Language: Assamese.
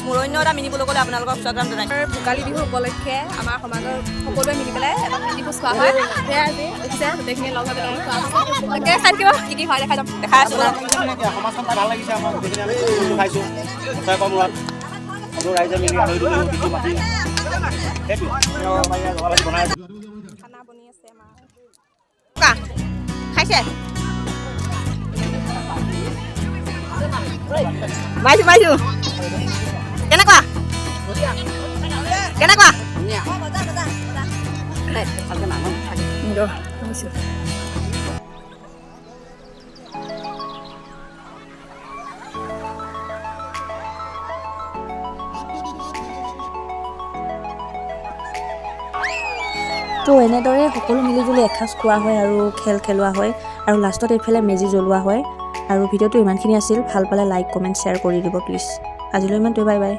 মোৰ অন্য এটা মিনি ব্লগলৈ আপোনালোকক স্বাগতম জনাইছোঁ। ভোগালী বিহু উপলক্ষে আমাৰ সমাজৰ সকলোৱে মিলি পেলাই এটা মিনি ভোজ খোৱা হয়। সেয়া আজি দেখিছে গোটেইখিনি লগ হৈ পেলাই খোৱা তাকে চাই থাকিব কি কি হয় দেখাই যাম। দেখাই আছোঁ সমাজখন ভাল লাগিছে আমাৰ গোটেইখিনি আমি খাইছোঁ ছয় কম মূৰত সকলো ৰাইজে মিলি আলহী দুলহী বিহু মাতি খানা বনি আছে আমাৰ খাইছে মাৰিছোঁ কেনেকুৱা কেনেকুৱা তো এনেদৰে সকলো মিলিজুলি এসাঁজ খোৱা হয় আৰু খেল খেলোৱা হয় আৰু লাষ্টত এইফালে মেজি জ্বলোৱা হয়। আৰু ভিডিঅ'টো ইমানখিনি আছিল। ভাল পালে লাইক কমেণ্ট শ্বেয়াৰ কৰি দিব প্লিজ। আজিলৈ ইমানটোৱে, বাই বাই।